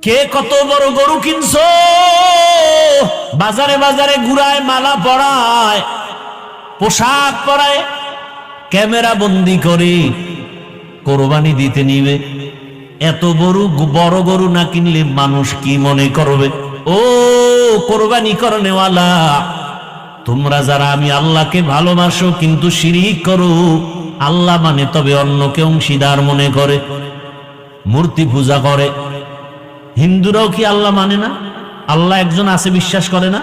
কে কত বড় গরু কিনছো, বাজারে বাজারে ঘুরায়, মালা পরায়, পোশাক পরায়, ক্যামেরা বন্দি করে কোরবানি দিতে নিবে। এত বড় গরু না কিনলে মানুষ কি মনে করবে? ও কোরবানি করনেওয়ালা, তোমরা যারা আমি আল্লাহকে ভালোবাসো কিন্তু শিরিক করো, আল্লাহ মানে তবে অন্যকে অংশীদার মনে করে, মূর্তি পূজা করে। হিন্দুরাও কি আল্লাহ মানে না? আল্লাহ একজন আছে বিশ্বাস করে না?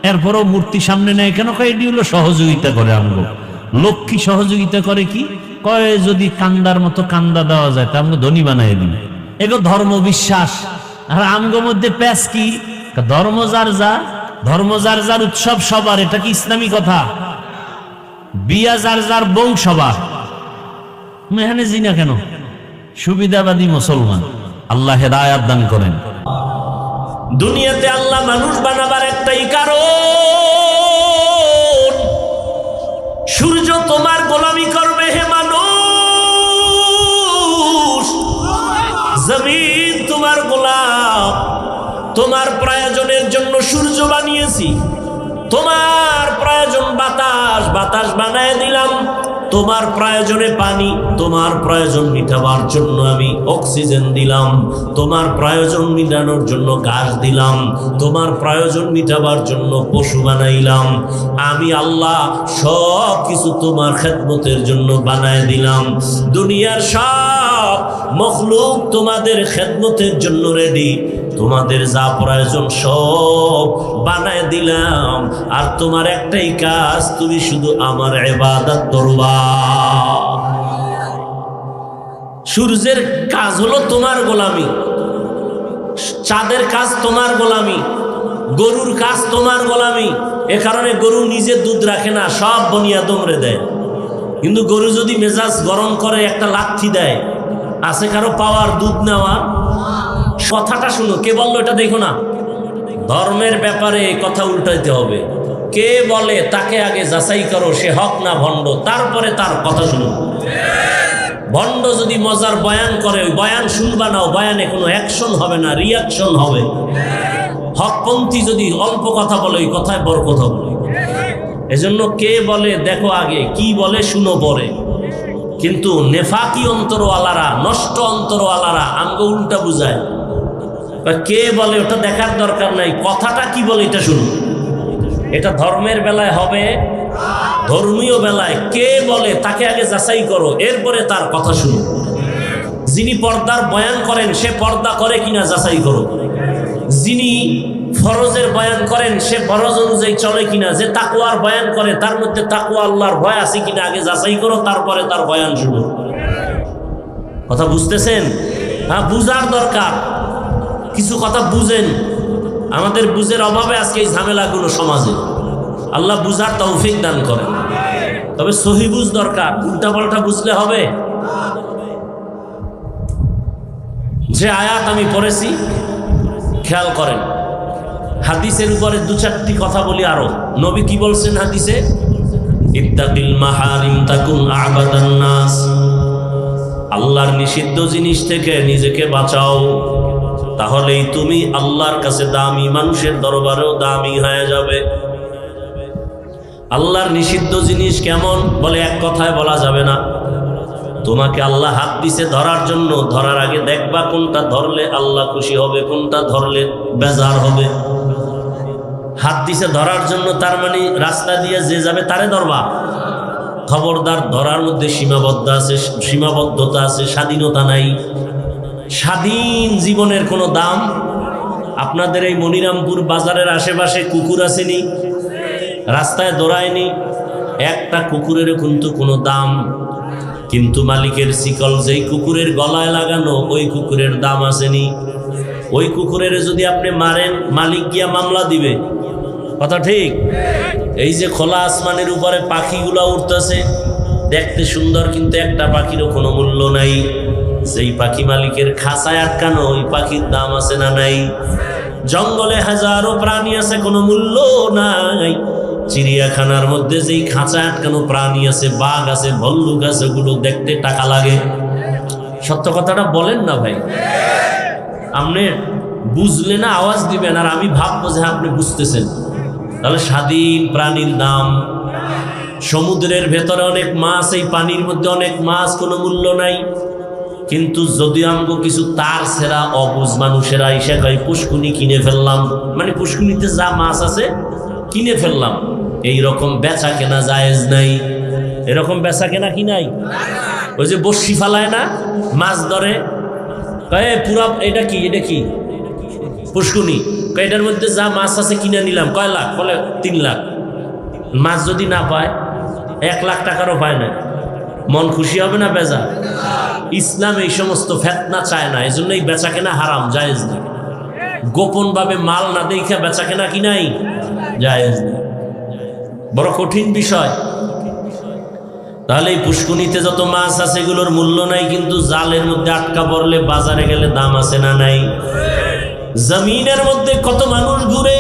এরপরও মূর্তি সামনে নেয় কেন? এটি হলো সহযোগিতা করে। আমগো লক্ষ্মী সহযোগিতা করে কি কয়, যদি কান্দার মতো কান্দা দেওয়া যায় তা আমগো ধনী বানাই দিন। এগো ধর্ম বিশ্বাস। আর আমগো মধ্যে প্যাস কি? ধর্ম যার যার উৎসব সবার। এটা কি ইসলামী কথা? বিয়া যার বউ সবার। মেহানে জিনা কেন? সুবিধাবাদী মুসলমান। আল্লাহ হেদায়াত দান করেন। দুনিয়াতে আল্লাহ মানুষ বানাবার একটাই কারণ, সূর্য তোমার গোলামি করবে হে মানুষ, জমিন তোমার গোলাম। তোমার প্রয়োজনের জন্য সূর্য বানিয়েছি, তোমার প্রয়োজন বাতাস বানায় দিলাম, তোমার প্রয়োজনে পানি, তোমার প্রয়োজন মিটাবার জন্য আমি অক্সিজেন দিলাম, তোমার প্রয়োজন মিটানোর জন্য ঘাস দিলাম, তোমার প্রয়োজন মিটাবার জন্য পশু বানাইলাম। আমি আল্লাহ সব কিছু তোমার খেদমতের জন্য বানায় দিলাম। দুনিয়ার সব মখলুক তোমাদের খেদমতের জন্য রেডি। তোমাদের যা প্রয়োজন সব বানায় দিলাম, আর তোমার একটাই কাজ, তুমি শুধু আমার ইবাদত করবা। সূর্যের কাজ হলো তোমার গোলামি, চাঁদের কাজ তোমার গোলামি, গরুর কাজ তোমার গোলামি। এ কারণে গরু নিজে দুধ রাখে না, সব বনিয়াদমরে দেয়। কিন্তু গরু যদি মেজাজ গরম করে একটা লাথি দেয়, আছে কারো পাওয়ার দুধ নেওয়া? কথাটা শুনো, কে বললো এটা দেখো না। ধর্মের ব্যাপারে কথা উল্টাইতে হবে। কে বলে তাকে আগে যাচাই করো, সে হক না ভণ্ড, তারপরে তার কথা শুনো। ভণ্ড যদি মজার বয়ান করে, ওই বয়ান শুনবা না, বয়ানে কোনো অ্যাকশন হবে না, রিয়াকশন হবে। হকপন্থী যদি অল্প কথা বলে, ওই কথায় বড় কথা বলে। এজন্য কে বলে দেখো আগে, কি বলে শুনো পরে। কিন্তু নেফাকি অন্তরওয়ালারা, নষ্ট অন্তরওয়ালারা আমগো উল্টা বুঝায়। কে বলে ওটা দেখার দরকার নাই, কথাটা কি বলে এটা শুনুন। এটা ধর্মের বেলায় হবে, ধর্মীয় বেলায় কে বলে তাকে আগে যাচাই করো, এরপরে তার কথা শুনো। যিনি পর্দার বয়ান করেন সে পর্দা করে কিনা যাচাই করো। যিনি ফরজের বয়ান করেন সে ফরজ অনুযায়ী চলে কিনা। যে তাকওয়ার বয়ান করে তার মধ্যে তাকওয়া আল্লাহর ভয় আছে কিনা আগে যাচাই করো, তারপরে তার বয়ান শুনো। কথা বুঝতেছেন? হ্যাঁ, বুঝার দরকার। কিছু কথা বুঝেন, আমাদের বুঝের অভাবে আজকে এই ঝামেলাগুলো সমাজে। আল্লাহ বুঝার তৌফিক দান করেন। তবে সহি বুঝ দরকার, উল্টা পাল্টা বুঝলে হবে। যে আয়াত আমি পড়েছি খেয়াল করেন, হাদিসের উপরে দু চারটি কথা বলি আরো। নবী কি বলছেন হাদিসে? ইত্তাকিল মাহারিম তাকুন আবাদান নাস। আল্লাহর নিষিদ্ধ জিনিস থেকে নিজেকে বাঁচাও, তাহলেই তুমি আল্লাহর কাছে দামি, মানুষের দরবারেও দামি হয়ে যাবে। আল্লাহর নিষিদ্ধ জিনিস কেমন? বলে এক কথায় বলা যাবে না। তোমাকে আল্লাহ হাত দিছে ধরার জন্য, ধরার আগে দেখবা কোনটা ধরলে আল্লাহ খুশি হবে, কোনটা ধরলে বেজার হবে। হাত দিছে ধরার জন্য, তার মানে রাস্তা দিয়ে যে যাবে তারে ধরবা। খবরদার, ধরার মধ্যে সীমাবদ্ধতা আছে, স্বাধীনতা নাই। স্বাধীন জীবনের কোনো দাম? আপনাদের এই মনিরামপুর বাজারের আশেপাশে কুকুর আসেনি? রাস্তায় দৌড়ায়নি? একটা কুকুরের কিন্তু কোনো দাম। কিন্তু মালিকের শিকল যেই কুকুরের গলায় লাগানো, ওই কুকুরের দাম আসেনি। ওই কুকুরের যদি আপনি মারেন, মালিক গিয়া মামলা দিবে। কথা ঠিক? এই যে খোলা আসমানের উপরে পাখিগুলা উঠতেছে, দেখতে সুন্দর, কিন্তু একটা পাখিরও কোনো মূল্য নাই। যেই পাখি মালিকের খাঁচায় আটকানো, ওই পাখির দাম আছে না নাই? জঙ্গলে হাজারো প্রাণী আছে, কোনো মূল্য নাই। চিড়িয়াখানার মধ্যে যেই খাঁচায় আটকানো প্রাণী আছে, বাঘ আছে, ভল্লুক আছে, ওগুলো দেখতে টাকা লাগে। সত্য কথাটা বলেন না ভাই? আপনি বুঝলে না আওয়াজ দিবেন, আর আমি ভাববো যে আপনি বুঝতেছেন। তাহলে স্বাধীন প্রাণীর দাম। সমুদ্রের ভেতরে অনেক মাছ, এই পানির মধ্যে অনেক মাছ, কোনো মূল্য নাই। কিন্তু যদি আমগো কিছু তার সেরা অবুঝ মানুষেরা এসে কয় পুষ্কুনি কিনে ফেললাম, মানে পুষ্কুনিতে যা মাছ আছে কিনে ফেললাম, এই রকম বেচা কেনা জায়েজ নাই। এরকম বেচা কেনা কি নাই? ওই যে বড়শি ফালায় না, মাছ ধরে, কয়ে পুরা এটা কি, এটা কি পুষ্কুনি, এটার মধ্যে যা মাছ আছে কিনে নিলাম, কয় লাখ? বলে 3 লাখ। মাছ যদি না পায়, 1 লাখ টাকারও পায় না, মন খুশি হবে না বেজা? ইসলাম এই সমস্ত ফেতনা চায় না, এই জন্যই বেচা কেনা হারাম, জায়েজ নেই। গোপন ভাবে মাল না দেখে বেচা কেনা কি নাই, জায়েজ নেই। বড় কঠিন বিষয়। তাহলে এই পুষ্কুনিতে যত মাছ আছে এগুলোর মূল্য নাই, কিন্তু জালের মধ্যে আটকা পড়লে বাজারে গেলে দাম আছে না নাই? জমিনের মধ্যে কত মানুষ ঘুরে,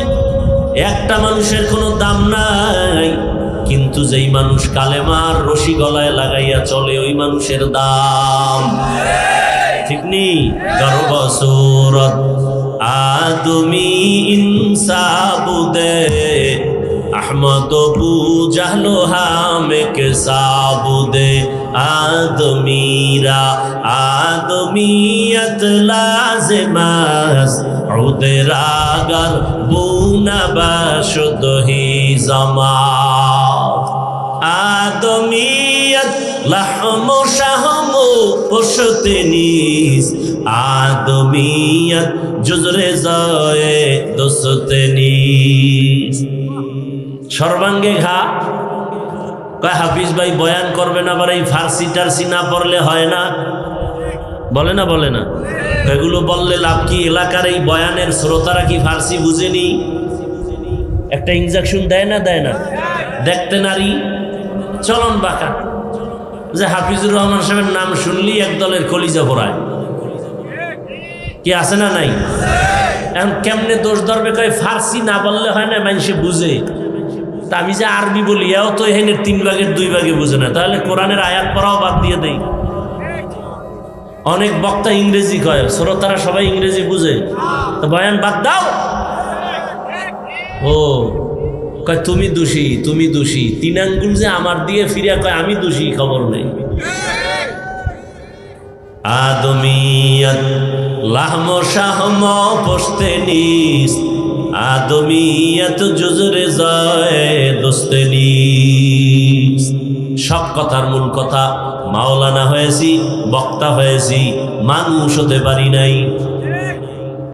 একটা মানুষের কোনো দাম নাই, কিন্তু যেই মানুষ কালেমার রশি গলায় লাগাইয়া চলে ওই মানুষের দাম। ঠিক নেই? গর্বসুরত আদমি ইনসাবুদে আহমদ বু জাহলো হামে কে সাবুদে আদমিরা আদমিয়ত লাজমাস উদরাগার বুনা বাশুদ হি জামাত আদমিয়ত লাহম শাহম পশতে নিস আদমিয়ত জুজরে জয়ে দোসতে নিস। সর্বাঙ্গে ঘা। কয় হাফিজ ভাই বয়ান করবেন, আবার এই ফার্সি টার্সি না পড়লে হয় না, বলে না? বলে না? এগুলো বললে লাভ কি? এলাকার এই বয়ানের শ্রোতারা কি ফার্সি বুঝেনি? একটা ইনজেকশন দেয় না, দেয় না? দেখতে নারী চলন বাঁকা, যে হাফিজুর রহমান সাহেবের নাম শুনলি একদলের কলিজা ভরায়। কি আছে না নাই? এখন কেমনে দোষ ধরবে? কয় ফার্সি না বললে হয় না, মানুষে বুঝে। তা আমি যে আরবি বলি, এও তো এখানে 3 ভাগের 2 ভাগে বুঝে না, তাহলে কোরআনের আয়াত পড়াও বাদ দিয়ে দেই। অনেক বক্তা ইংরেজি কয়, শ্রোতারা সবাই ইংরেজি বুঝে, তো বয়ান বাদ দাও। ও কয় তুমি দোষী, তুমি দোষী। 3 আঙ্গুল যে আমার দিয়ে ফিরিয়া কয় আমি দোষী, খবর নেই। আদমিয়ত লাহম শাহম পশতে নিস আদমিয়ত জুজরে যায় দোস্তে নিস। সব কথার মূল কথা, মাওলানা হয়েছি, বক্তা হয়েছি, মানুষ হতে পারি নাই।